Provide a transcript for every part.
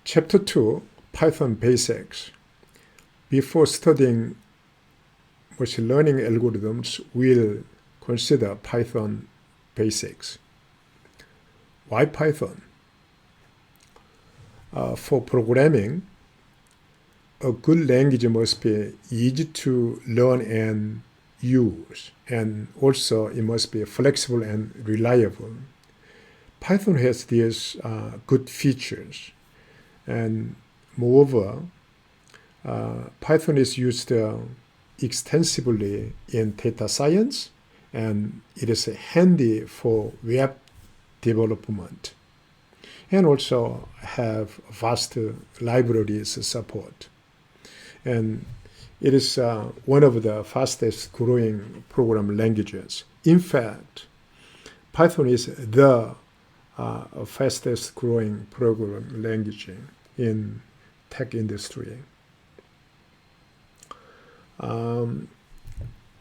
Chapter 2, Python Basics. Before studying machine learning algorithms, we'll consider Python basics. Why Python? For programming, a good language must be easy to learn and use, and also it must be flexible and reliable. Python has these good features, and moreover, Python is used extensively in data science, and it is handy for web development, and also have vast libraries support. And it is one of the fastest growing program languages. In fact, Python is the fastest growing program language in tech industry.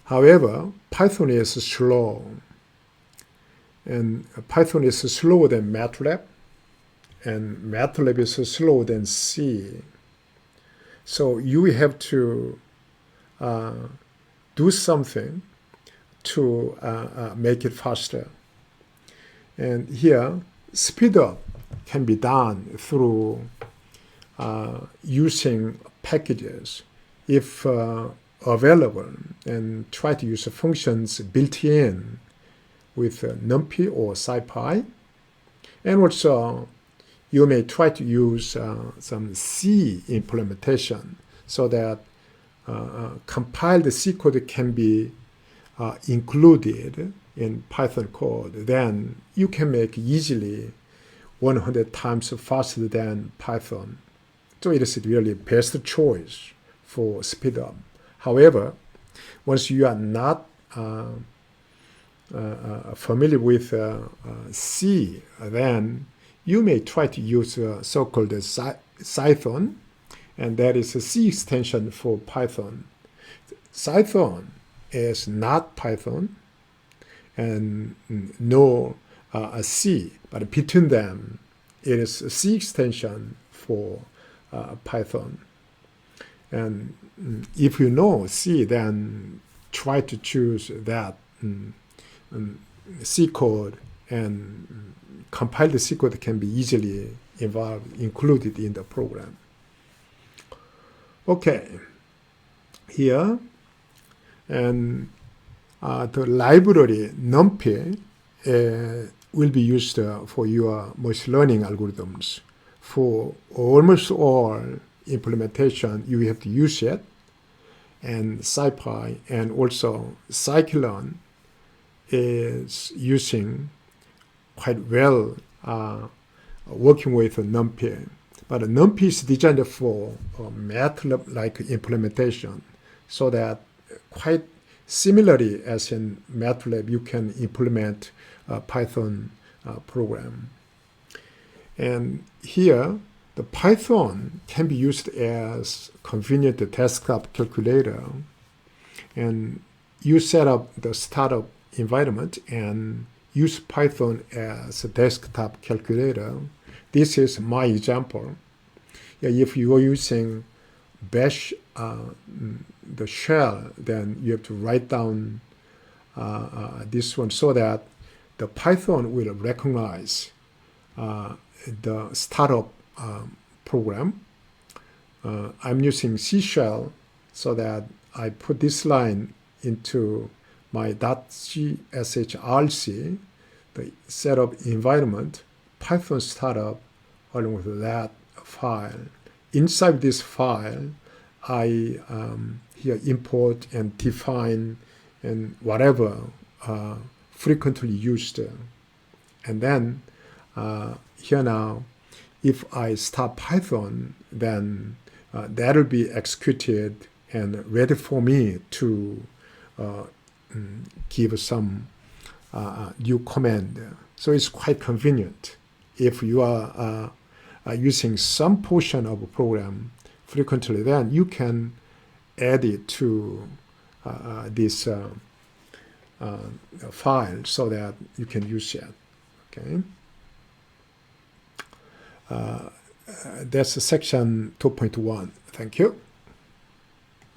However, Python is slow, and Python is slower than MATLAB, and MATLAB is slower than C. So you have to do something to make it faster. And here, speed up can be done through using packages if available, and try to use functions built in with NumPy or SciPy. And also, you may try to use some C implementation so that compiled C code can be included in Python code. Then you can make easily 100 times faster than Python. So it is really best choice for speed up. However, once you are not familiar with C, then you may try to use so-called Cython, and that is a C extension for Python. Cython is not Python and no C, but between them, it is a C extension for Python. And if you know C, then try to choose that C code, and compiled C code can be easily included in the program. Okay, here, and the library NumPy will be used for your machine learning algorithms. For almost all implementation, you have to use it, and SciPy and also Scikit-learn is using quite well working with NumPy. But NumPy is designed for MATLAB-like implementation, so that quite similarly as in MATLAB, you can implement a Python program. And here, the Python can be used as convenient desktop calculator, and you set up the startup environment and use Python as a desktop calculator. This is my example. If you are using Bash, the shell, then you have to write down this one so that the Python will recognize the startup program. I'm using C shell so that I put this line into my .cshrc, the setup environment, Python startup, along with that file. Inside this file, I here import and define and whatever frequently used. And then here now, if I start Python, then that will be executed and ready for me to give some new command. So it's quite convenient. If you are using some portion of a program frequently, then you can add it to this file so that you can use it. Okay. that's section 2.1. Thank you.